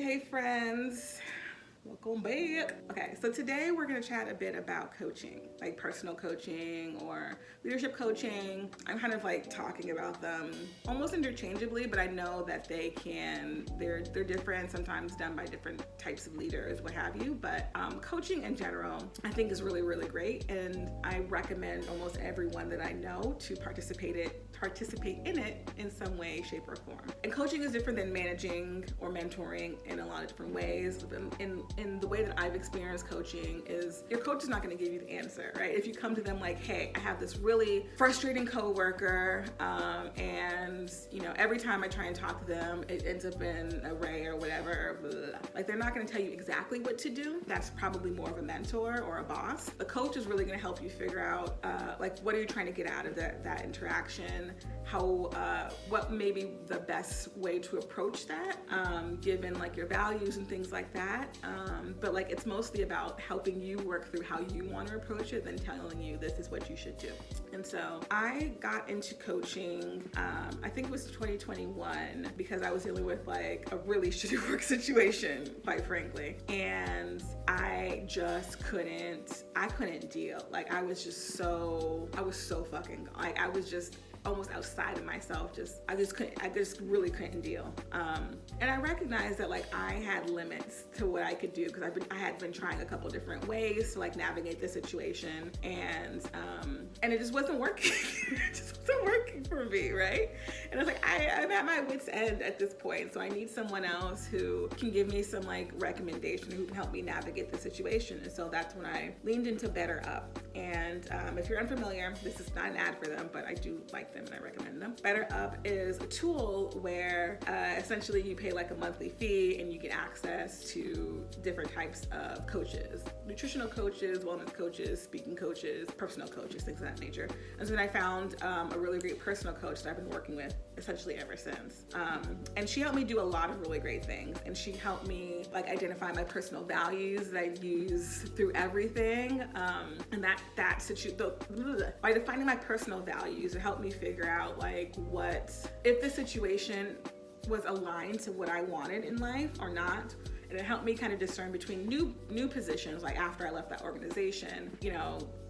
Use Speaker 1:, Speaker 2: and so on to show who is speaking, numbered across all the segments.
Speaker 1: Hey friends, welcome back. Okay, so today we're gonna chat a bit about coaching, like personal coaching or leadership coaching. I'm kind of like talking about them almost interchangeably, but I know that they're different, sometimes done by different types of leaders, what have you. But coaching in general, I think is really, really great. And I recommend almost everyone that I know to participate in it in some way, shape, or form. And coaching is different than managing or mentoring in a lot of different ways. In the way that I've experienced coaching is your coach is not going to give you the answer, right? If you come to them like, hey, I have this really frustrating coworker, and every time I try and talk to them, it ends up in a ray or whatever. Blah, blah, blah. Like they're not going to tell you exactly what to do. That's probably more of a mentor or a boss. The coach is really going to help you figure out what are you trying to get out of that interaction, what may be the best way to approach that, given like your values and things like that. But like it's mostly about helping you work through how you want to approach it than telling you this is what you should do. And so I got into coaching, I think it was 2021, because I was dealing with like a really shitty work situation, quite frankly. And I just couldn't deal. Like I was so fucking, like I was just almost outside of myself. I just really couldn't deal. And I recognized that like I had limits to what I could do because I had been trying a couple different ways to like navigate the situation, and it just wasn't working. It just wasn't working for me, right? And I was like, I'm at my wit's end at this point, so I need someone else who can give me some like recommendation, who can help me navigate the situation. And so that's when I leaned into Better Up. And if you're unfamiliar, this is not an ad for them, but I do like them and I recommend them. Better Up is a tool where essentially you pay like a monthly fee and you get access to different types of coaches, nutritional coaches, wellness coaches, speaking coaches, personal coaches, things of that nature. And so then I found a really great personal coach that I've been working with essentially ever since. And she helped me do a lot of really great things. And she helped me like identify my personal values that I use through everything. And by defining my personal values, it helped me figure out like what, if the situation was aligned to what I wanted in life or not. And it helped me kind of discern between new positions, like after I left that organization,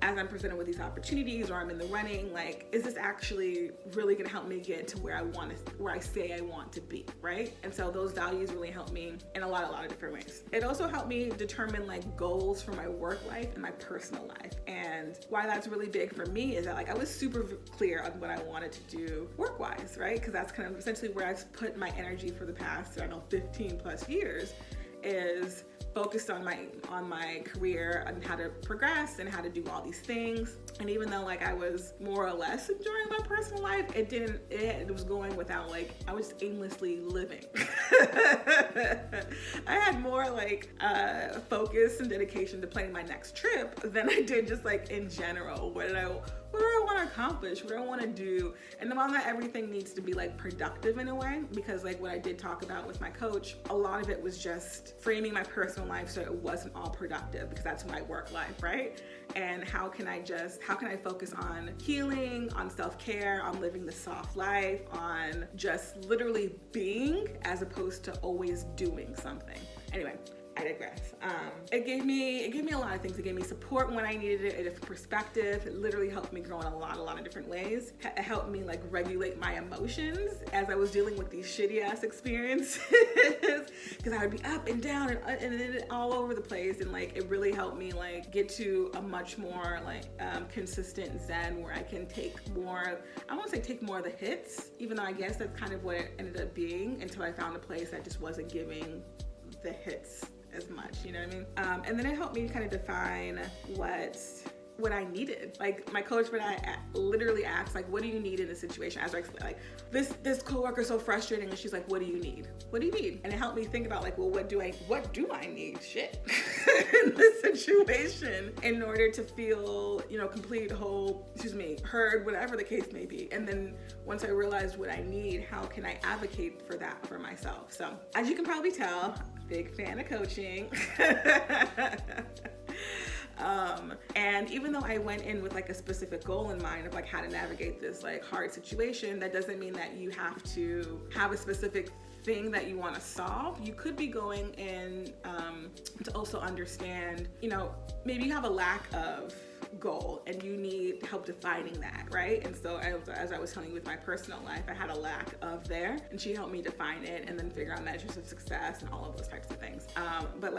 Speaker 1: as I'm presented with these opportunities or I'm in the running, like, is this actually really gonna help me get to where I say I want to be, right? And so those values really helped me in a lot of different ways. It also helped me determine like goals for my work life and my personal life. And why that's really big for me is that like I was super clear on what I wanted to do work-wise, right? Because that's kind of essentially where I've put my energy for the past, 15 plus years, is focused on my career and how to progress and how to do all these things. And even though like I was more or less enjoying my personal life, it was going without like, I was aimlessly living. I had more like focus and dedication to planning my next trip than I did just like in general. What do I want to accomplish? What do I want to do? And while not everything needs to be like productive in a way, because like what I did talk about with my coach, a lot of it was just framing my personal life so it wasn't all productive, because that's my work life, right? And how can I focus on healing, on self-care, on living the soft life, on just literally being as opposed to always doing something. Anyway, I digress. It gave me a lot of things. It gave me support when I needed it, a different perspective. It literally helped me grow in a lot of different ways. It helped me like regulate my emotions as I was dealing with these shitty ass experiences, because I would be up and down and all over the place. And like it really helped me like get to a much more like consistent zen where I can take more. I won't say take more of the hits, even though I guess that's kind of what it ended up being, until I found a place that just wasn't giving the hits as much, you know what I mean? And then it helped me kind of define what I needed. Like my coach would literally ask like, what do you need in this situation? As I explain, like this coworker is so frustrating, and she's like, what do you need? What do you need? And it helped me think about like, well, what do I need? Shit. In this situation in order to feel, complete, whole, heard, whatever the case may be. And then once I realized what I need, how can I advocate for that for myself? So as you can probably tell, big fan of coaching. And even though I went in with like a specific goal in mind of like how to navigate this like hard situation, that doesn't mean that you have to have a specific thing that you want to solve, you could be going in to also understand, maybe you have a lack of goal and you need help defining that, right? And so as I was telling you with my personal life, I had a lack of there, and she helped me define it and then figure out measures of success and all of those types of things. But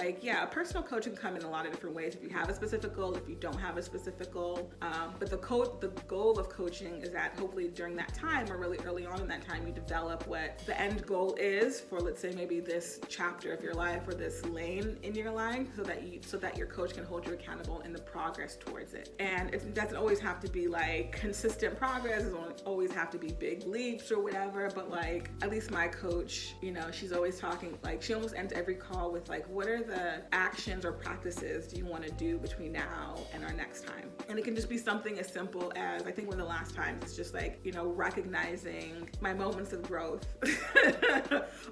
Speaker 1: personal coaching can come in a lot of different ways. If you have a specific goal, if you don't have a specific goal, but the goal of coaching is that hopefully during that time, or really early on in that time, you develop what the end goal is for, let's say, maybe this chapter of your life or this lane in your life, so that your coach can hold you accountable in the progress towards it. And it doesn't always have to be like consistent progress. It doesn't always have to be big leaps or whatever, but like at least my coach, she's always talking, like she almost ends every call with like, what are the actions or practices do you want to do between now and our next time? And it can just be something as simple as, I think one of the last times, it's just like, recognizing my moments of growth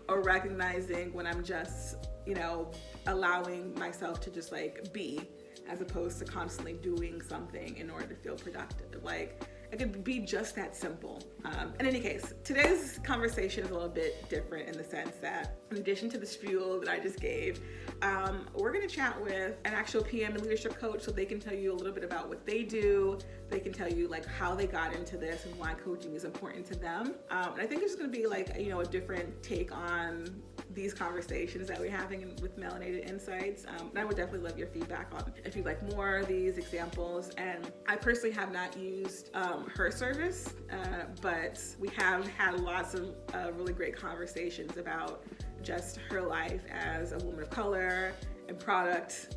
Speaker 1: or recognizing when I'm just, allowing myself to just like be, as opposed to constantly doing something in order to feel productive. Like, it could be just that simple. In any case, today's conversation is a little bit different in the sense that, in addition to the spiel that I just gave, we're gonna chat with an actual PM and leadership coach, so they can tell you a little bit about what they do. They can tell you like how they got into this and why coaching is important to them. And I think it's gonna be like, a different take on these conversations that we're having with Melanated Insights. And I would definitely love your feedback on if you'd like more of these examples. And I personally have not used her service, but we have had lots of really great conversations about just her life as a woman of color and product.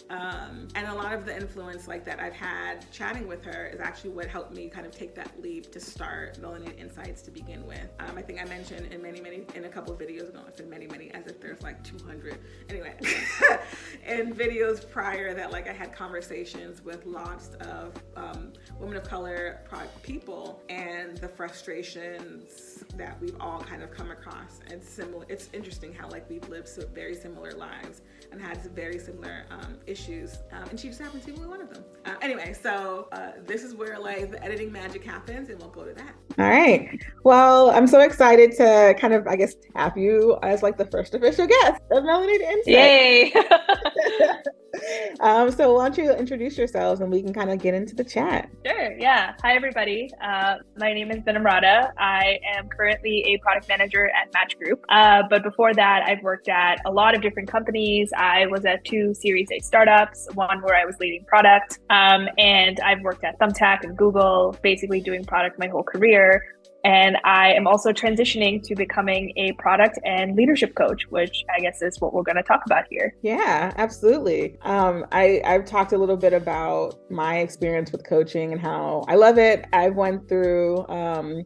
Speaker 1: And a lot of the influence like that I've had chatting with her is actually what helped me kind of take that leap to start Melanated Insights to begin with. I think I mentioned in a couple of videos ago, I said many, as if there's like 200. Anyway, in videos prior that like I had conversations with lots of women of color product people and the frustrations that we've all kind of come across. And it's interesting how like we've lived very similar lives and had very similar issues, and she just happens to be one of them. Anyway, so this is where like the editing magic happens, and we'll go to that.
Speaker 2: All right. Well, I'm so excited to kind of, I guess, have you as like the first official guest of Melanated Insights.
Speaker 3: Yay!
Speaker 2: So why don't you introduce yourselves and we can kind of get into the chat.
Speaker 3: Sure, yeah. Hi, everybody. My name is Vinamrata. I am currently a product manager at Match Group. But before that, I've worked at a lot of different companies. I was at 2 Series A startups, one where I was leading product. And I've worked at Thumbtack and Google, basically doing product my whole career. And I am also transitioning to becoming a product and leadership coach, which I guess is what we're going to talk about here.
Speaker 2: Yeah, absolutely. I've talked a little bit about my experience with coaching and how I love it. I went through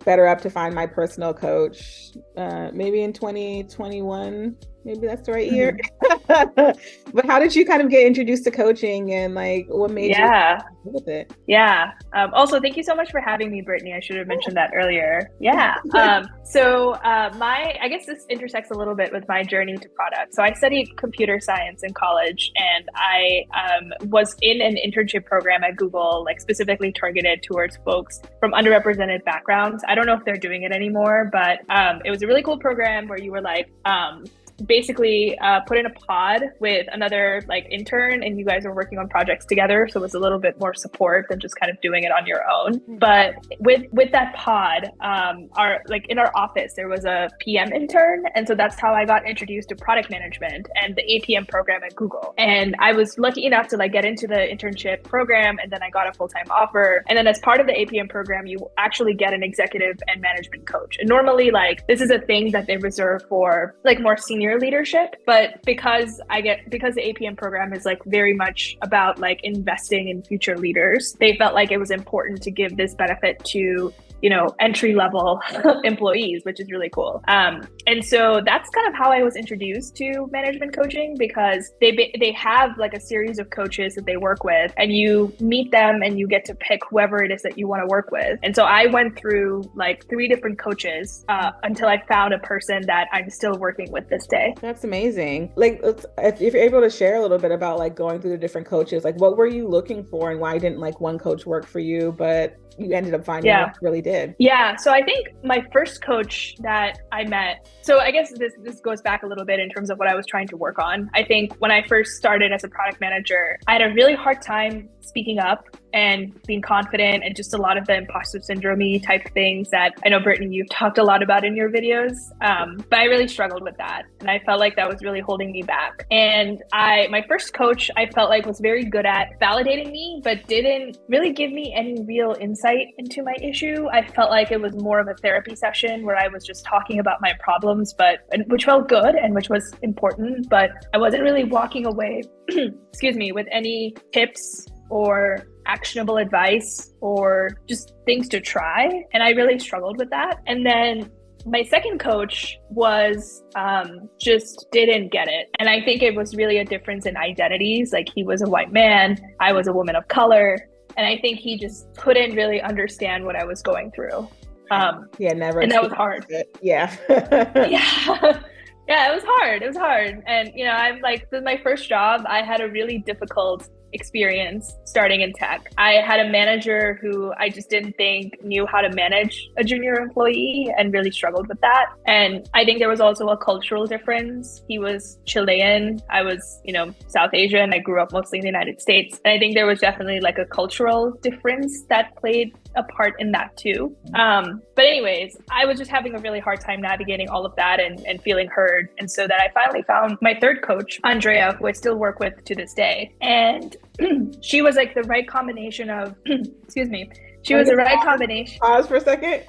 Speaker 2: Better Up to find my personal coach, maybe in 2021. Maybe that's the right year. But how did you kind of get introduced to coaching and like what made you with it?
Speaker 3: Yeah. Also, thank you so much for having me, Brittany. I should have mentioned that earlier. Yeah. I guess this intersects a little bit with my journey to product. So I studied computer science in college, and I was in an internship program at Google, like specifically targeted towards folks from underrepresented backgrounds. I don't know if they're doing it anymore, but it was a really cool program where you were like, basically put in a pod with another like intern, and you guys are working on projects together. So it was a little bit more support than just kind of doing it on your own. But with that pod, in our office, there was a PM intern. And so that's how I got introduced to product management and the APM program at Google. And I was lucky enough to like get into the internship program, and then I got a full-time offer. And then as part of the APM program, you actually get an executive and management coach. And normally like this is a thing that they reserve for like more senior leadership, but because the APM program is like very much about like investing in future leaders, they felt like it was important to give this benefit to entry-level employees, which is really cool. And so that's kind of how I was introduced to management coaching, because they have like a series of coaches that they work with, and you meet them and you get to pick whoever it is that you want to work with. And so I went through like 3 different coaches until I found a person that I'm still working with this day.
Speaker 2: That's amazing. Like, if you're able to share a little bit about like going through the different coaches, like what were you looking for and why didn't like one coach work for you, but you ended up finding what really did? did?
Speaker 3: Yeah. So I think my first coach that I met, so I guess this goes back a little bit in terms of what I was trying to work on. I think when I first started as a product manager, I had a really hard time speaking up and being confident, and just a lot of the imposter syndrome type things that I know, Brittany, you've talked a lot about in your videos. But I really struggled with that. And I felt like that was really holding me back. And my first coach, I felt like was very good at validating me, but didn't really give me any real insight into my issue. I felt like it was more of a therapy session where I was just talking about my problems, which felt good and which was important, but I wasn't really walking away, excuse me, with any tips or actionable advice or just things to try. And I really struggled with that. And then my second coach was just didn't get it. And I think it was really a difference in identities. Like, he was a white man, I was a woman of color. And I think he just couldn't really understand what I was going through.
Speaker 2: Never.
Speaker 3: And that was hard.
Speaker 2: Yeah.
Speaker 3: Yeah. Yeah, it was hard. It was hard. And, I'm like, this is my first job. I had a really difficult experience starting in tech. I had a manager who I just didn't think knew how to manage a junior employee and really struggled with that. And I think there was also a cultural difference. He was Chilean. I was, South Asian. I grew up mostly in the United States. And I think there was definitely like a cultural difference that played a part in that too. But anyways, I was just having a really hard time navigating all of that and feeling heard. And so that I finally found my third coach, Andrea, who I still work with to this day. And she was like the right combination of, excuse me, she was the right combination.
Speaker 2: Pause for a second.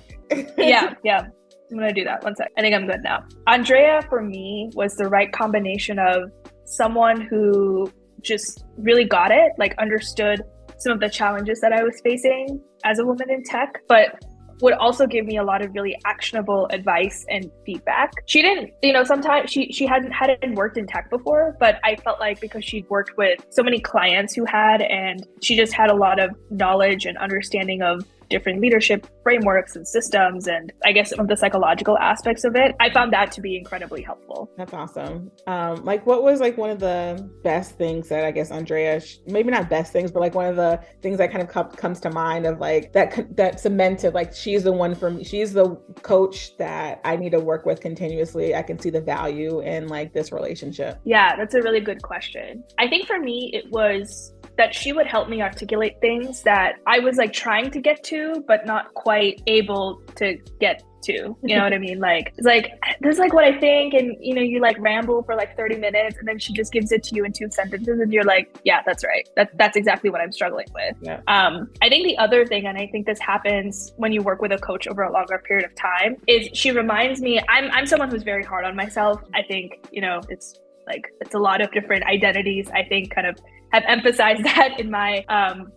Speaker 3: Yeah. I'm going to do that. One sec. I think I'm good now. Andrea, for me, was the right combination of someone who just really got it, like understood some of the challenges that I was facing as a woman in tech, but would also give me a lot of really actionable advice and feedback. She didn't, sometimes she hadn't worked in tech before, but I felt like because she'd worked with so many clients who had, and she just had a lot of knowledge and understanding of different leadership frameworks and systems, and I guess some of the psychological aspects of it, I found that to be incredibly helpful.
Speaker 2: That's awesome. What was like one of the best things that I guess Andrea, maybe not best things, but like one of the things that kind of comes to mind of like that cemented, like, she's the one for me, she's the coach that I need to work with continuously. I can see the value in like this relationship.
Speaker 3: Yeah, that's a really good question. I think for me, it was that she would help me articulate things that I was like trying to get to, but not quite able to get to. You know what I mean? Like, it's like, this is like what I think. And, you like ramble for like 30 minutes and then she just gives it to you in 2 sentences. And you're like, yeah, that's right. That's exactly what I'm struggling with. Yeah. I think the other thing, and I think this happens when you work with a coach over a longer period of time, is she reminds me, I'm someone who's very hard on myself. I think, it's a lot of different identities, I think, kind of have emphasized that in my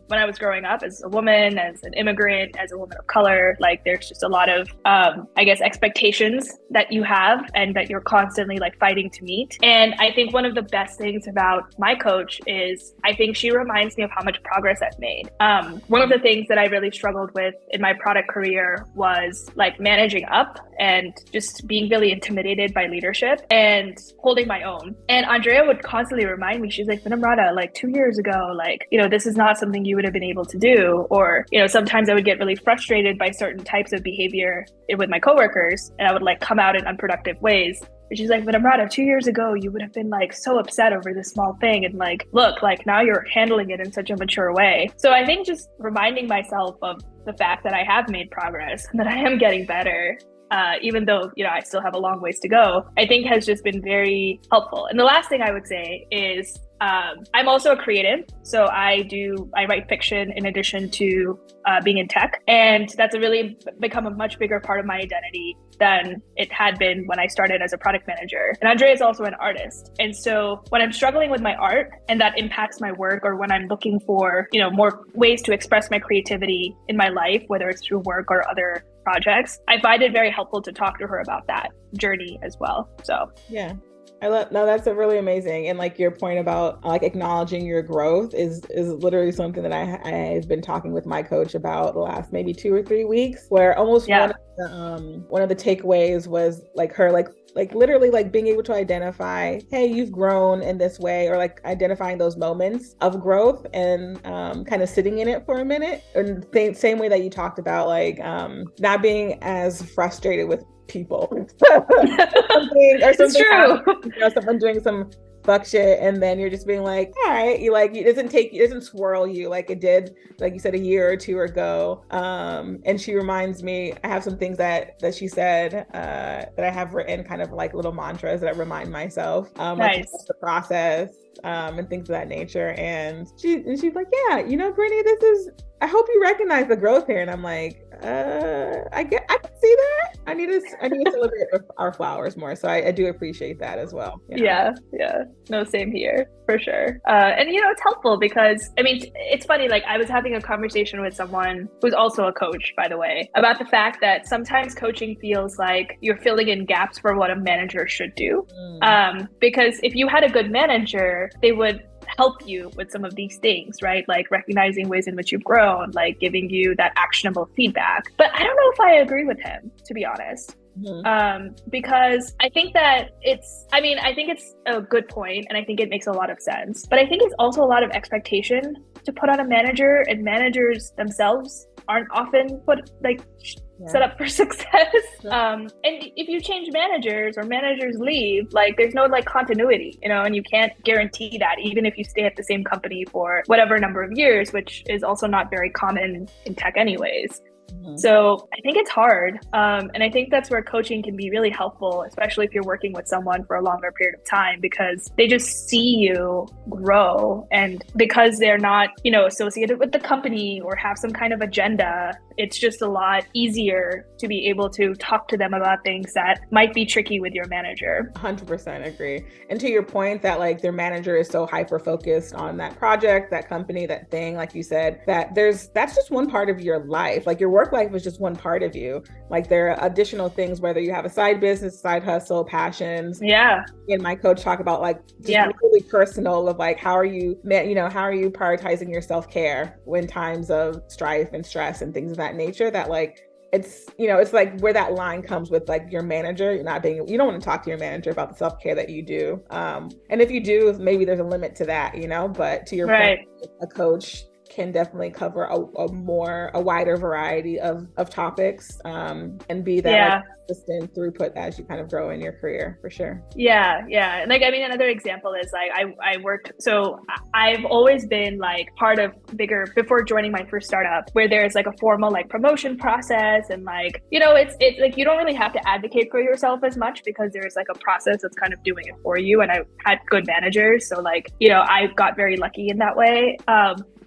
Speaker 3: when I was growing up as a woman, as an immigrant, as a woman of color. Like, there's just a lot of I guess expectations that you have and that you're constantly like fighting to meet. And I think one of the best things about my coach is I think she reminds me of how much progress I've made. One of the things that I really struggled with in my product career was like managing up and just being really intimidated by leadership and holding my own. And Andrea would constantly remind me, she's like, Vinamrata, like 2 years ago, like, this is not something you would have been able to do. Or, sometimes I would get really frustrated by certain types of behavior with my coworkers, and I would like come out in unproductive ways. And she's like, Vinamrata, 2 years ago, you would have been like so upset over this small thing. And like, look, like now you're handling it in such a mature way. So I think just reminding myself of the fact that I have made progress and that I am getting better, even though, I still have a long ways to go, I think has just been very helpful. And the last thing I would say is I'm also a creative. So I write fiction in addition to being in tech. And that's really become a much bigger part of my identity than it had been when I started as a product manager. And Andrea is also an artist. And so when I'm struggling with my art and that impacts my work, or when I'm looking for, more ways to express my creativity in my life, whether it's through work or other projects, I find it very helpful to talk to her about that journey as well. So
Speaker 2: yeah. No, that's a really amazing. And like your point about like acknowledging your growth is literally something that I've been talking with my coach about the last maybe 2 or 3 weeks, where almost one of one of the takeaways was like her, like literally like being able to identify, hey, you've grown in this way, or like identifying those moments of growth and kind of sitting in it for a minute. And the same way that you talked about, like not being as frustrated with people or something someone doing some fuck shit, and then you're just being like, all right, you like, it doesn't swirl you like it did, like you said, a year or two ago. And she reminds me, I have some things that she said that I have written, kind of like little mantras that I remind myself,
Speaker 3: Nice.
Speaker 2: like the process, and things of that nature. And she's like, yeah, Brittany, I hope you recognize the growth here. And I'm like, I can see that. I need to celebrate our flowers more. So I do appreciate that as well.
Speaker 3: Yeah. No, same here, for sure. And it's helpful because, I mean, it's funny, like I was having a conversation with someone who's also a coach, by the way, about the fact that sometimes coaching feels like you're filling in gaps for what a manager should do. Because if you had a good manager, they would help you with some of these things, right? Like recognizing ways in which you've grown, like giving you that actionable feedback. But I don't know if I agree with him, to be honest. Because I think that I think it's a good point, and I think it makes a lot of sense. But I think it's also a lot of expectation to put on a manager, and managers themselves aren't often set up for success. And if you change managers or managers leave, like there's no like continuity, and you can't guarantee that even if you stay at the same company for whatever number of years, which is also not very common in tech anyways. So I think it's hard. And I think that's where coaching can be really helpful, especially if you're working with someone for a longer period of time, because they just see you grow. And because they're not, associated with the company or have some kind of agenda, it's just a lot easier to be able to talk to them about things that might be tricky with your manager.
Speaker 2: 100% agree. And to your point that like their manager is so hyper focused on that project, that company, that thing, like you said, that's just one part of your life. Like your work life is just one part of you. Like there are additional things, whether you have a side business, side hustle, passions.
Speaker 3: Yeah.
Speaker 2: And my coach talk about like just really personal of like, how are you prioritizing your self-care when times of strife and stress and things of that nature, that like, it's like where that line comes with like your manager, you don't want to talk to your manager about the self-care that you do. And if you do, maybe there's a limit to that, but to your point, a coach can definitely cover a wider variety of topics, and be that like, consistent throughput as you kind of grow in your career, for sure.
Speaker 3: Yeah. Like, I mean, another example is like, I've always been like part of before joining my first startup, where there's like a formal like promotion process, and like, it's like, you don't really have to advocate for yourself as much because there's like a process that's kind of doing it for you. And I had good managers. So like, I got very lucky in that way.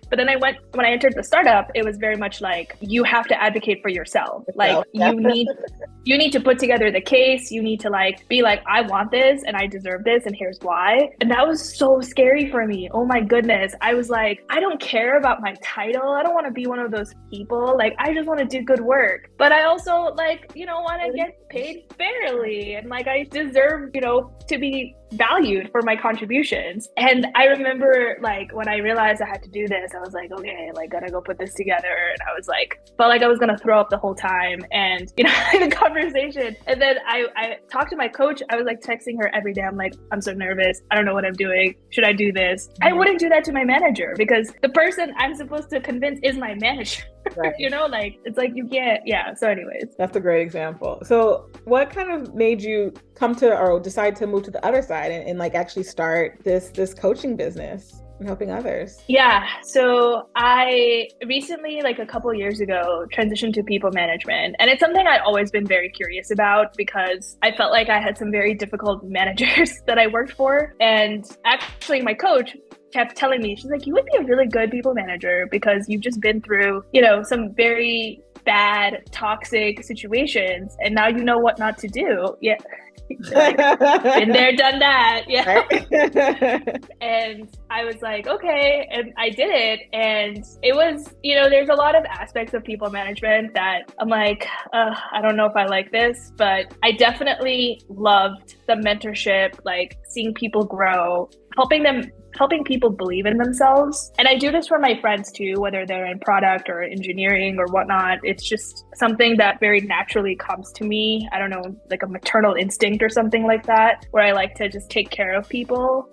Speaker 3: But then when I entered the startup, it was very much like, you have to advocate for yourself. Like you need to put together the case. You need to like, be like, I want this and I deserve this and here's why. And that was so scary for me. Oh my goodness. I was like, I don't care about my title. I don't want to be one of those people. Like, I just want to do good work. But I also like, want to get paid fairly. And like, I deserve, to be valued for my contributions. And I remember like when I realized I had to do this, I was like, okay, like gotta go put this together. And I was like, felt like I was gonna throw up the whole time. And the conversation. And then I talked to my coach. I was like texting her every day. I'm like, I'm so nervous. I don't know what I'm doing. Should I do this? I wouldn't do that to my manager because the person I'm supposed to convince is my manager. Right. Like it's like you can't. Yeah. So anyways,
Speaker 2: that's a great example. So what kind of made you come to or decide to move to the other side and like actually start this coaching business and helping others?
Speaker 3: Yeah. So I recently, like a couple of years ago, transitioned to people management. And it's something I'd always been very curious about because I felt like I had some very difficult managers that I worked for. And actually my coach kept telling me, she's like, you would be a really good people manager because you've just been through, some very bad, toxic situations. And now you know what not to do. Yeah. Been there, done that. Yeah. Right? And I was like, okay. And I did it. And it was, there's a lot of aspects of people management that I'm like, I don't know if I like this, but I definitely loved the mentorship, like seeing people grow, helping people believe in themselves. And I do this for my friends too, whether they're in product or engineering or whatnot. It's just something that very naturally comes to me. I don't know, like a maternal instinct or something like that, where I like to just take care of people,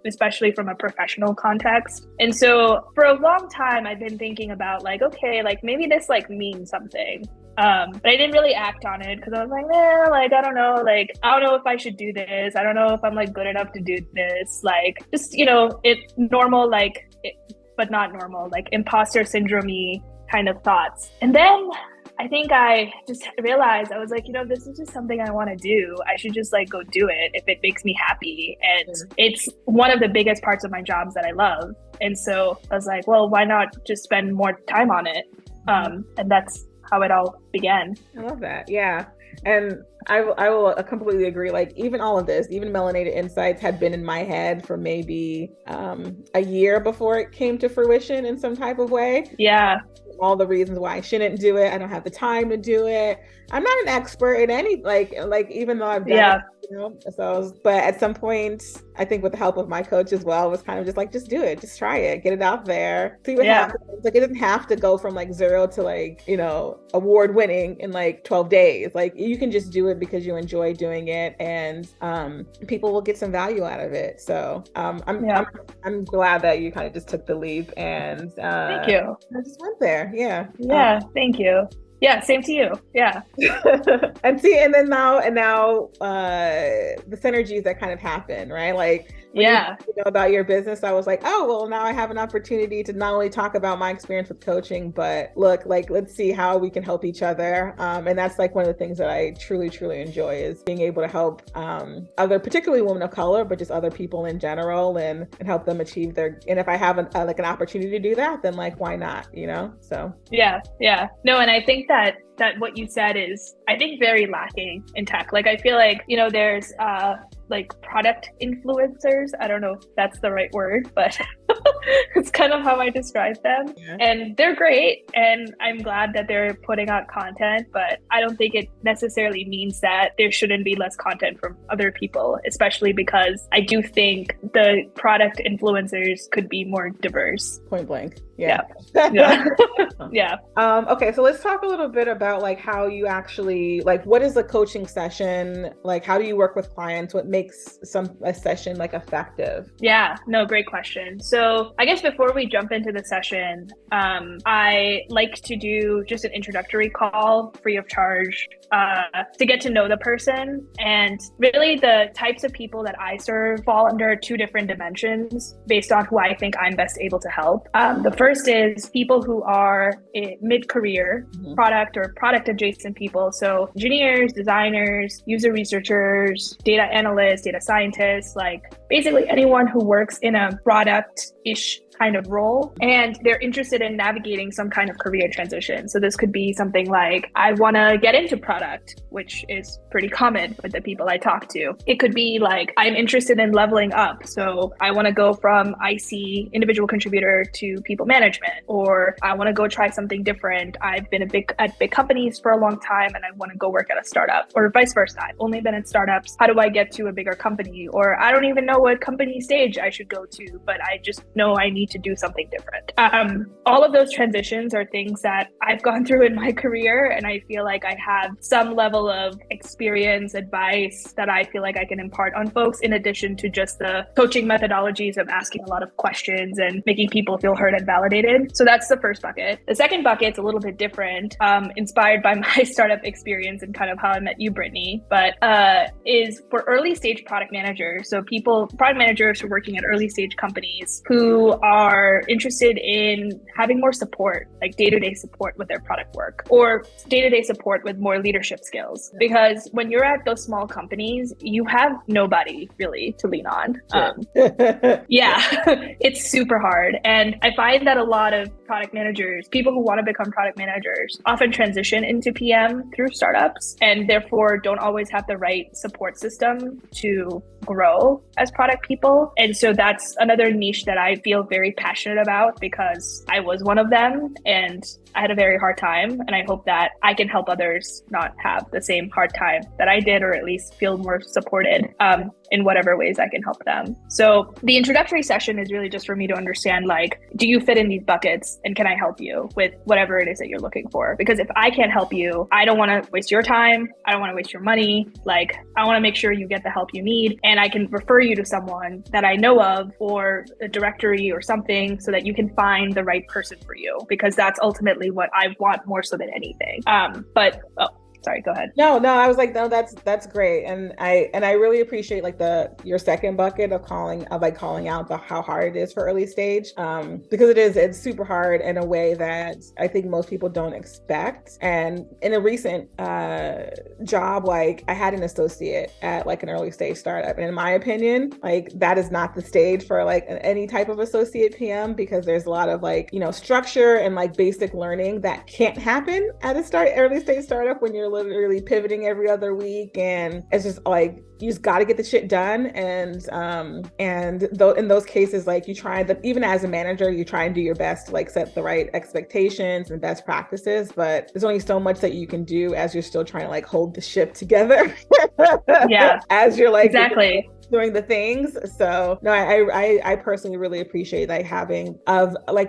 Speaker 3: especially from a professional context. And so for a long time, I've been thinking about like, okay, like maybe this like means something. But I didn't really act on it because I was like, like, I don't know if I should do this. I don't know if I'm like good enough to do this. Like, just, it's normal, but not normal, like imposter syndrome-y kind of thoughts. And then I think I just realized, I was like, this is just something I want to do. I should just like go do it if it makes me happy. And it's one of the biggest parts of my jobs that I love. And so I was like, well, why not just spend more time on it? And that's how it all began.
Speaker 2: I love that. Yeah. And I will completely agree. Like even all of this, even Melanated Insights had been in my head for maybe a year before it came to fruition in some type of way.
Speaker 3: Yeah.
Speaker 2: All the reasons why I shouldn't do it. I don't have the time to do it. I'm not an expert in any, like even though I've done it, so, but at some point, I think with the help of my coach as well, was kind of just like, just do it, just try it, get it out there, see what happens. Like it doesn't have to go from like 0 to like, award winning in like 12 days. Like you can just do it because you enjoy doing it, and people will get some value out of it. So I'm glad that you kind of just took the leap and
Speaker 3: thank you.
Speaker 2: I just went there. Yeah.
Speaker 3: Thank you. Yeah, same to you. Yeah.
Speaker 2: and then now the synergies that kind of happen, right? Like when you know about your business, I was like, oh, well, now I have an opportunity to not only talk about my experience with coaching, but look, like, let's see how we can help each other. And that's like one of the things that I truly, truly enjoy is being able to help particularly women of color, but just other people in general and help them achieve and if I have an opportunity to do that, then like, why not, So.
Speaker 3: Yeah. No, and I think that what you said is, I think, very lacking in tech. Like, I feel like, there's like product influencers. I don't know if that's the right word, but it's kind of how I describe them. Yeah. And they're great. And I'm glad that they're putting out content, but I don't think it necessarily means that there shouldn't be less content from other people, especially because I do think the product influencers could be more diverse.
Speaker 2: Point blank. Yeah.
Speaker 3: Yeah.
Speaker 2: Okay. So let's talk a little bit about like how you actually, like, what is a coaching session? Like, how do you work with clients? What makes a session like effective?
Speaker 3: Yeah, no, great question. So I guess before we jump into the session, I like to do just an introductory call free of charge to get to know the person. And really the types of people that I serve fall under 2 different dimensions based on who I think I'm best able to help. The first is people who are mid-career, product or product adjacent people. So engineers, designers, user researchers, data analysts, data scientists, like basically anyone who works in a product-ish kind of role, and they're interested in navigating some kind of career transition. So this could be something like, I want to get into product, which is pretty common with the people I talk to. It could be like, I'm interested in leveling up. So I want to go from IC, individual contributor, to people management, or I want to go try something different. I've been at big companies for a long time and I want to go work at a startup, or vice versa. I've only been at startups. How do I get to a bigger company? Or I don't even know what company stage I should go to, but I just know I need to do something different. All of those transitions are things that I've gone through in my career, and I feel like I have some level of experience, advice that I feel like I can impart on folks, in addition to just the coaching methodologies of asking a lot of questions and making people feel heard and validated. So that's the first bucket. The second bucket's a little bit different, inspired by my startup experience and kind of how I met you, Brittany, but is for early stage product managers. So product managers who are working at early stage companies who are interested in having more support, like day-to-day support with their product work, or day-to-day support with more leadership skills. Because when you're at those small companies, you have nobody really to lean on. It's super hard. And I find that a lot of product managers, people who want to become product managers, often transition into PM through startups, and therefore don't always have the right support system to grow as product people. And so that's another niche that I feel very passionate about, because I was one of them and I had a very hard time. And I hope that I can help others not have the same hard time that I did, or at least feel more supported. in whatever ways I can help them. So the introductory session is really just for me to understand, like, do you fit in these buckets and can I help you with whatever it is that you're looking for? Because if I can't help you, I don't want to waste your time. I don't want to waste your money. Like, I want to make sure you get the help you need, and I can refer you to someone that I know of or a directory or something so that you can find the right person for you, because that's ultimately what I want more so than anything. Sorry, go ahead.
Speaker 2: No, I was like, no, that's great. And I really appreciate like your second bucket of calling out how hard it is for early stage. Because it's super hard in a way that I think most people don't expect. And in a recent job, like I had an associate at like an early stage startup. And in my opinion, like that is not the stage for like any type of associate PM, because there's a lot of like, structure and like basic learning that can't happen at a early stage startup when you're literally pivoting every other week, and it's just like you just got to get the shit done. And though in those cases, like even as a manager, you try and do your best to like set the right expectations and best practices, but there's only so much that you can do as you're still trying to like hold the ship together.
Speaker 3: Yeah,
Speaker 2: as you're like
Speaker 3: exactly
Speaker 2: doing the things. So no, I personally really appreciate like having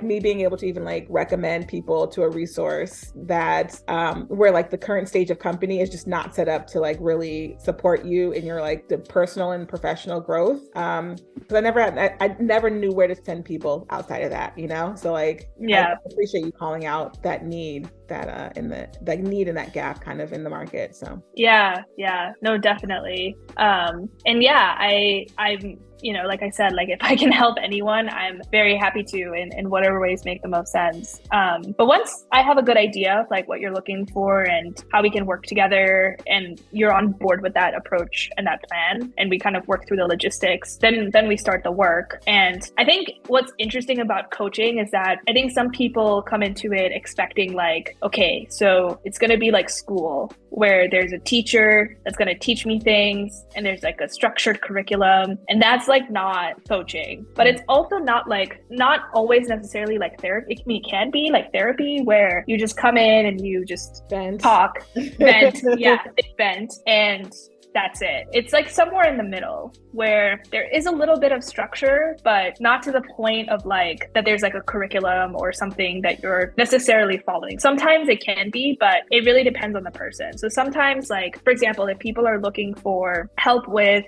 Speaker 2: me being able to even like recommend people to a resource that where like the current stage of company is just not set up to like really support you in your like the personal and professional growth. Because I never knew where to send people outside of that, So like,
Speaker 3: yeah,
Speaker 2: I appreciate you calling out that need in that gap kind of in the market. So
Speaker 3: yeah, no, definitely. And yeah, I'm like I said, like if I can help anyone, I'm very happy to in whatever ways make the most sense. But once I have a good idea of like what you're looking for and how we can work together, and you're on board with that approach and that plan, and we kind of work through the logistics, then we start the work. And I think what's interesting about coaching is that I think some people come into it expecting like, okay, so it's going to be like school where there's a teacher that's going to teach me things and there's like a structured curriculum, and that's like not coaching. But it's also not always necessarily like therapy. It can be like therapy where you just come in and you just talk, vent, vent, and that's it. It's like somewhere in the middle where there is a little bit of structure, but not to the point of like that there's like a curriculum or something that you're necessarily following. Sometimes it can be, but it really depends on the person. So sometimes, like, for example, if people are looking for help with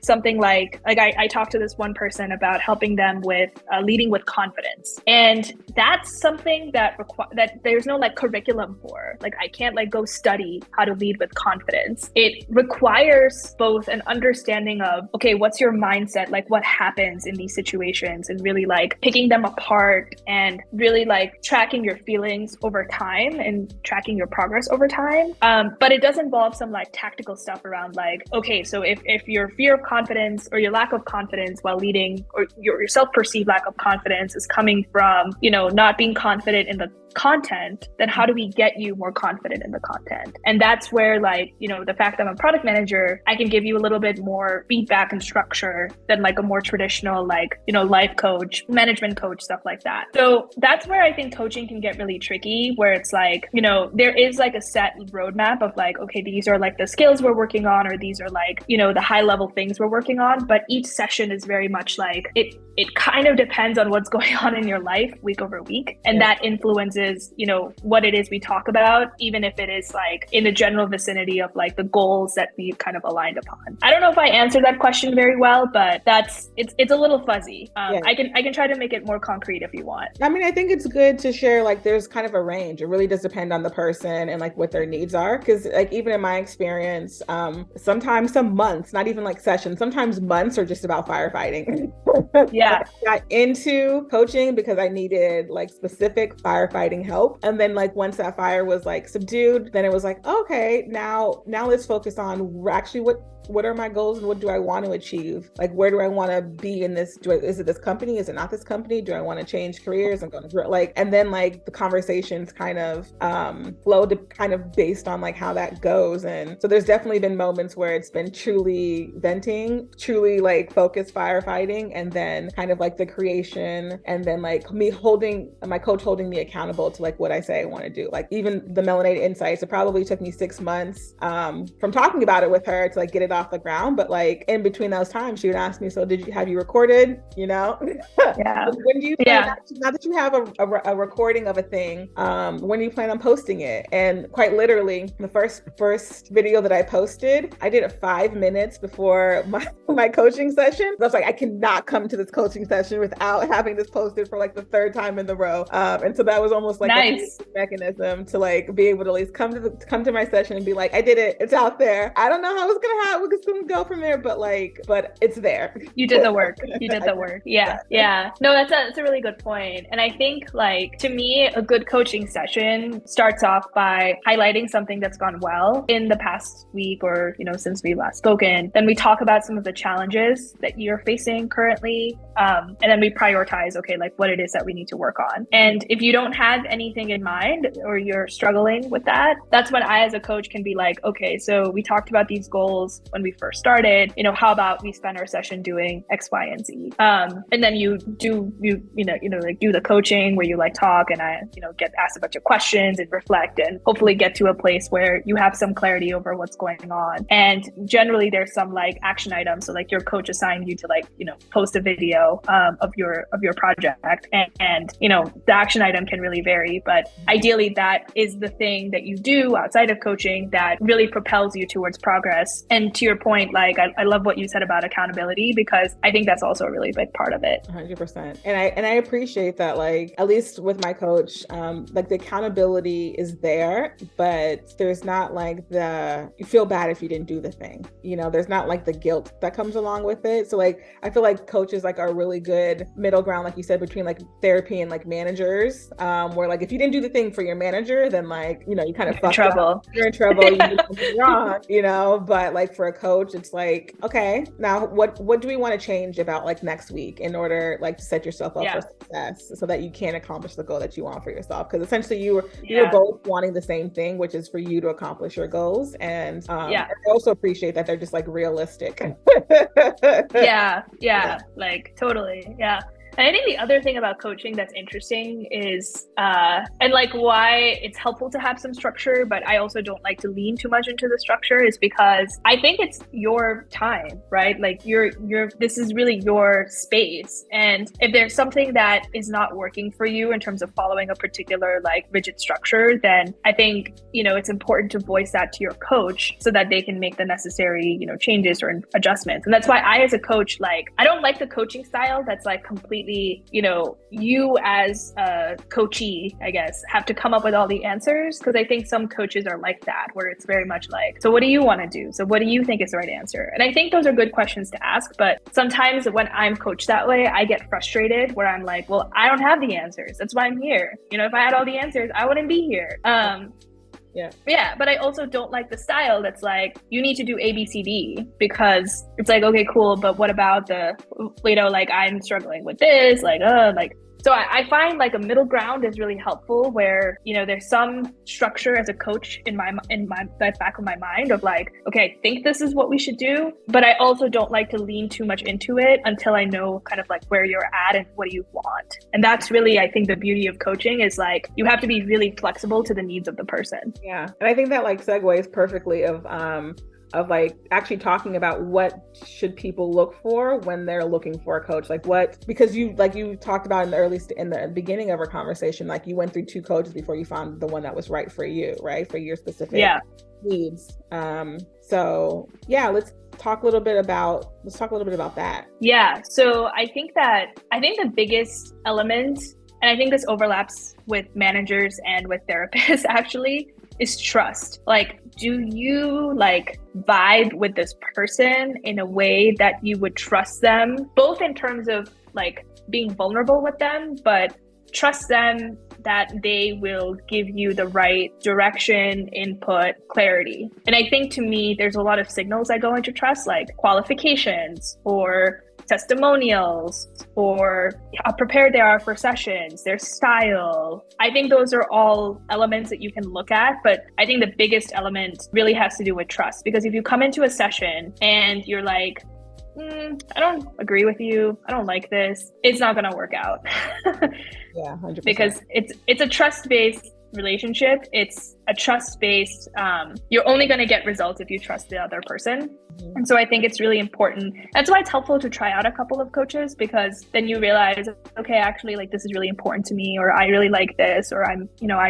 Speaker 3: something like I talked to this one person about helping them with leading with confidence. And that's something that that there's no like curriculum for. Like I can't like go study how to lead with confidence. It requires both an understanding of, okay, what's your mindset? Like what happens in these situations, and really like picking them apart and really like tracking your feelings over time and tracking your progress over time. But it does involve some like tactical stuff around like, okay, so if your fear of confidence or your lack of confidence while leading, or your self-perceived lack of confidence is coming from, not being confident in the content, then how do we get you more confident in the content? And that's where like, the fact that I'm a product manager, I can give you a little bit more feedback and structure than like a more traditional like, life coach, management coach, stuff like that. So that's where I think coaching can get really tricky, where it's like, there is like a set roadmap of like, okay, these are like the skills we're working on, or these are like, the high level things we're working on. But each session is very much like, it kind of depends on what's going on in your life week over week. And that influences, what it is we talk about, even if it is like in the general vicinity of like the goals that we've kind of aligned upon. I don't know if I answered that question very well, but it's a little fuzzy. I can try to make it more concrete if you want.
Speaker 2: I mean, I think it's good to share, like, there's kind of a range. It really does depend on the person and like what their needs are. Cause like, even in my experience, sometimes some months, not even like sessions, sometimes months are just about firefighting.
Speaker 3: Yeah.
Speaker 2: I got into coaching because I needed like specific firefighting help. And then like once that fire was like subdued, then it was like, okay, now let's focus on actually what are my goals and what do I want to achieve? Like, where do I want to be in this? Is it this company? Is it not this company? Do I want to change careers? I'm going to like, and then like the conversations kind of flow to kind of based on like how that goes. And so there's definitely been moments where it's been truly venting, truly like focused firefighting, and then kind of like the creation, and then like my coach holding me accountable to like what I say I want to do. Like even the Melanated Insights, it probably took me 6 months from talking about about it with her to like get it off the ground. But like in between those times, she would ask me, so have you recorded? You know?
Speaker 3: Yeah.
Speaker 2: When do you plan, now that you have a recording of a thing, when do you plan on posting it? And quite literally, the first video that I posted, I did it 5 minutes before my coaching session. I was like, I cannot come to this coaching session without having this posted for like the third time in the row. And so that was almost like a mechanism to like be able to at least come to my session and be like, I did it. It's out there. I don't know how it's gonna go from there, but it's there.
Speaker 3: You did the work. You did the work. Yeah. Yeah. No, that's a really good point. And I think like to me, a good coaching session starts off by highlighting something that's gone well in the past week or, you know, since we last spoken. Then we talk about some of the challenges that you're facing currently. And then we prioritize, okay, like what it is that we need to work on. And if you don't have anything in mind or you're struggling with that, that's when I as a coach can be like, okay, so we talked about these goals when we first started, you know, how about we spend our session doing X, Y, and Z? And then you do the coaching where you like talk and I, you know, get asked a bunch of questions and reflect and hopefully get to a place where you have some clarity over what's going on. And generally there's some like action items. So like your coach assigned you to like, you know, post a video of your project and you know, the action item can really vary, but ideally that is the thing that you do outside of coaching that really propels you towards progress. And to your point, like I love what you said about accountability, because I think that's also a really big part of it.
Speaker 2: 100%. And I appreciate that, like, at least with my coach, like the accountability is there, but there's not like you feel bad if you didn't do the thing. You know, there's not like the guilt that comes along with it. So like, I feel like coaches like are a really good middle ground, like you said, between like therapy and like managers, where like, if you didn't do the thing for your manager, then like, you know, you kind of fucked up. You're in trouble. You did something wrong, you know, but like for a coach, it's like, okay, now what do we want to change about like next week in order like to set yourself up for success so that you can accomplish the goal that you want for yourself? Because essentially you were both wanting the same thing, which is for you to accomplish your goals. And I also appreciate that they're just like realistic.
Speaker 3: Like totally. Yeah. And I think the other thing about coaching that's interesting is, and like why it's helpful to have some structure, but I also don't like to lean too much into the structure, is because I think it's your time, right? Like this is really your space. And if there's something that is not working for you in terms of following a particular like rigid structure, then I think, you know, it's important to voice that to your coach so that they can make the necessary, you know, changes or adjustments. And that's why I, as a coach, like, I don't like the coaching style that's like completely, you know, you as a coachee, I guess, have to come up with all the answers. Because I think some coaches are like that, where it's very much like, so what do you want to do? So what do you think is the right answer? And I think those are good questions to ask. But sometimes when I'm coached that way, I get frustrated where I'm like, well, I don't have the answers. That's why I'm here. You know, if I had all the answers, I wouldn't be here. Yeah, but I also don't like the style that's like, you need to do A, B, C, D, because it's like, okay, cool, but what about the, you know, like I'm struggling with this, so I find like a middle ground is really helpful, where, you know, there's some structure as a coach in my back of my mind of like, okay, I think this is what we should do, but I also don't like to lean too much into it until I know kind of like where you're at and what do you want. And that's really, I think, the beauty of coaching is like, you have to be really flexible to the needs of the person.
Speaker 2: Yeah. And I think that like segues perfectly of like actually talking about what should people look for when they're looking for a coach, because you talked about in the beginning of our conversation, like you went through 2 coaches before you found the one that was right for you, right? For your specific needs. So yeah, let's talk a little bit about that.
Speaker 3: Yeah. So I think the biggest element, and I think this overlaps with managers and with therapists actually, is trust. Like, do you like vibe with this person in a way that you would trust them, both in terms of like being vulnerable with them, but trust them that they will give you the right direction, input, clarity. And I think to me, there's a lot of signals that go into trust, like qualifications or testimonials, or how prepared they are for sessions, their style. I think those are all elements that you can look at, but I think the biggest element really has to do with trust. Because if you come into a session and you're like, I don't agree with you, I don't like this, it's not going to work out.
Speaker 2: Yeah, 100%.
Speaker 3: Because it's a trust-based relationship, it's a trust-based, you're only going to get results if you trust the other person. And so I think it's really important. That's why it's helpful to try out a couple of coaches, because then you realize, okay, actually, like, this is really important to me, or I really like this, or I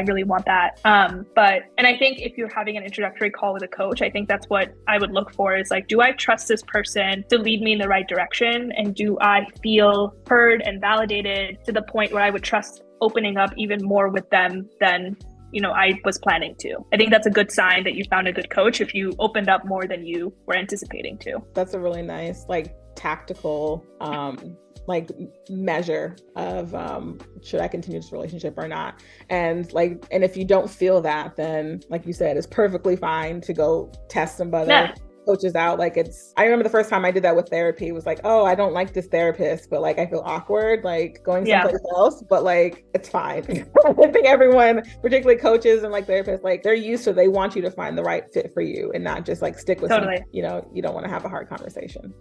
Speaker 3: really want that. And I think if you're having an introductory call with a coach, I think that's what I would look for, is like, do I trust this person to lead me in the right direction? And do I feel heard and validated to the point where I would trust opening up even more with them than I was planning to. I think that's a good sign that you found a good coach if you opened up more than you were anticipating to.
Speaker 2: That's a really nice, like, tactical like measure of should I continue this relationship or not. And if you don't feel that, then like you said, it's perfectly fine to go test some other coaches out. Like, I remember the first time I did that with therapy, it was like, oh, I don't like this therapist, but like I feel awkward like going someplace else, but like it's fine. I think everyone, particularly coaches and like therapists, like they're used to, they want you to find the right fit for you and not just like stick with someone, you don't want to have a hard conversation.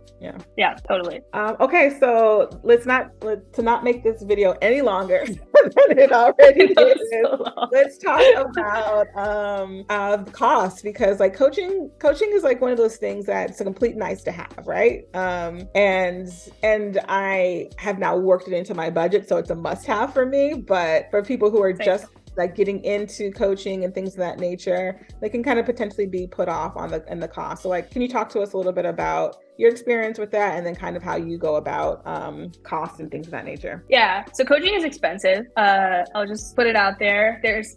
Speaker 3: Yeah, totally.
Speaker 2: Okay, so to not make this video any longer than it already is, let's talk about cost, because like coaching is like one of those things that's a complete nice to have, right? And I have now worked it into my budget, so it's a must have for me. But for people who are just like getting into coaching and things of that nature, they can kind of potentially be put off on the cost. So like, can you talk to us a little bit about your experience with that, and then kind of how you go about costs and things of that nature?
Speaker 3: Yeah, so coaching is expensive. I'll just put it out there. There's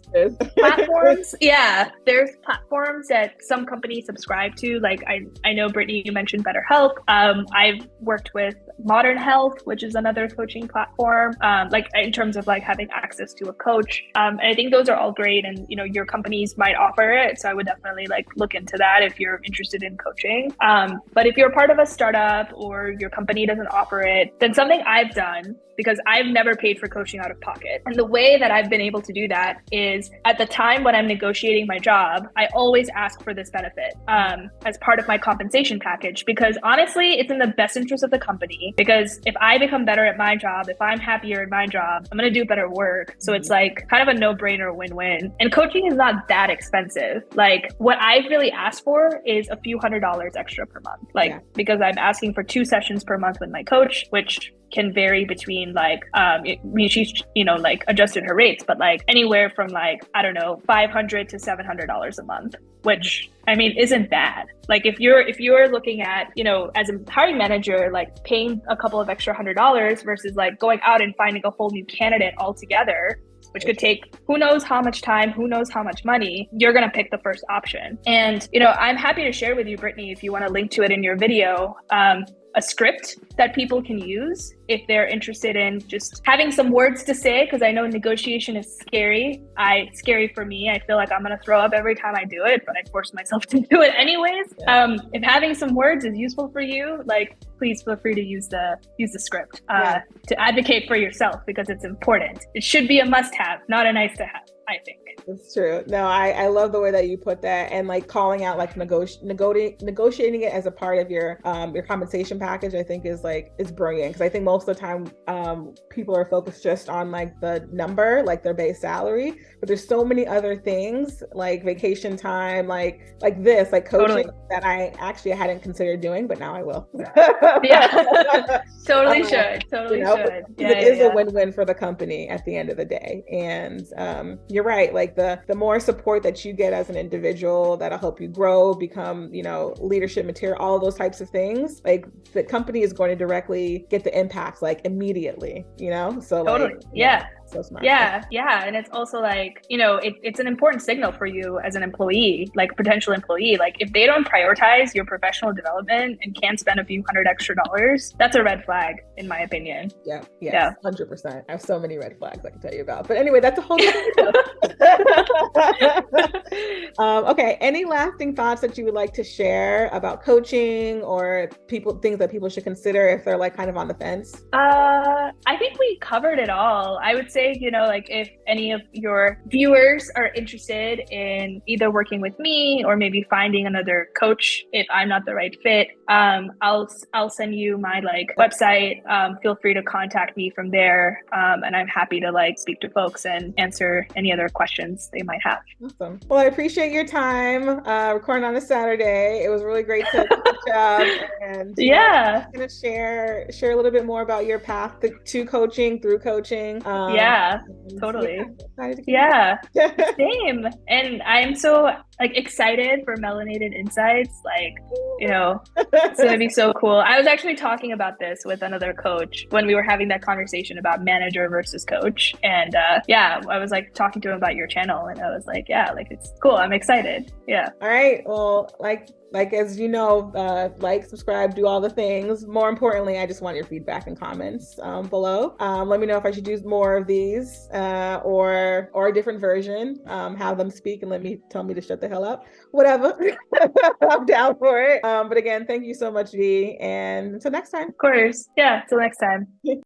Speaker 3: platforms. There's platforms that some companies subscribe to. Like I know, Brittany, you mentioned BetterHelp. I've worked with Modern Health, which is another coaching platform, like in terms of like having access to a coach. And I think those are all great, and your companies might offer it. So I would definitely like look into that if you're interested in coaching. But if you're part of a startup or your company doesn't offer it, then something I've done, because I've never paid for coaching out of pocket. And the way that I've been able to do that is at the time when I'm negotiating my job, I always ask for this benefit as part of my compensation package, because honestly, it's in the best interest of the company. Because if I become better at my job, if I'm happier in my job, I'm going to do better work. So it's like kind of a no-brainer win-win. And coaching is not that expensive. Like, what I've really asked for is a few $100s extra per month. Because I'm asking for 2 sessions per month with my coach, which can vary between like, she's, like adjusted her rates, but like anywhere from like, I don't know, $500 to $700 a month, which I mean, isn't bad. Like if you're looking at, as a hiring manager, like paying a couple of extra $100 versus like going out and finding a whole new candidate altogether, which could take who knows how much time, who knows how much money, you're going to pick the first option. And, I'm happy to share with you, Brittany, if you want to link to it in your video, a script that people can use if they're interested in just having some words to say, because I know negotiation is scary. It's scary for me. I feel like I'm going to throw up every time I do it, but I force myself to do it anyways. If having some words is useful for you, like, please feel free to use the script to advocate for yourself, because it's important. It should be a must-have, not a nice-to-have, I think.
Speaker 2: It's true. No, I love the way that you put that, and like calling out like negotiating it as a part of your compensation package, I think is brilliant, because I think most of the time people are focused just on like the number, like their base salary, but there's so many other things like vacation time, like this, like coaching that I actually hadn't considered doing, but now I will.
Speaker 3: Totally should.
Speaker 2: It is a win-win for the company at the end of the day. And you're right, like the more support that you get as an individual, that'll help you grow, become, leadership material, all those types of things, like the company is going to directly get the impacts like immediately, so
Speaker 3: totally.
Speaker 2: So smart.
Speaker 3: Yeah. And it's also like, it's an important signal for you as an employee, like potential employee. Like if they don't prioritize your professional development and can't spend a few $100 extra, that's a red flag, in my opinion.
Speaker 2: Yeah. 100%. I have so many red flags I can tell you about. But anyway, that's a whole okay. Any lasting thoughts that you would like to share about coaching, or things that people should consider if they're like kind of on the fence?
Speaker 3: I think we covered it all. I would say say, like if any of your viewers are interested in either working with me or maybe finding another coach if I'm not the right fit, I'll send you my website. Feel free to contact me from there, and I'm happy to speak to folks and answer any other questions they might have.
Speaker 2: Awesome. Well, I appreciate your time recording on a Saturday. It was really great to catch up, and I'm gonna share a little bit more about your path to coaching, through coaching.
Speaker 3: Totally. Yeah, same. And I'm so excited for Melanated Insights. It's gonna be so cool. I was actually talking about this with another coach when we were having that conversation about manager versus coach. And I was talking to him about your channel, and I was it's cool. I'm excited. Yeah.
Speaker 2: All right. Well, as you know, subscribe, do all the things. More importantly, I just want your feedback and comments below. Let me know if I should do more of these or a different version. Have them speak and tell me to shut the hell up. Whatever. I'm down for it. But again, thank you so much, V. And until next time.
Speaker 3: Of course. Yeah. Till next time.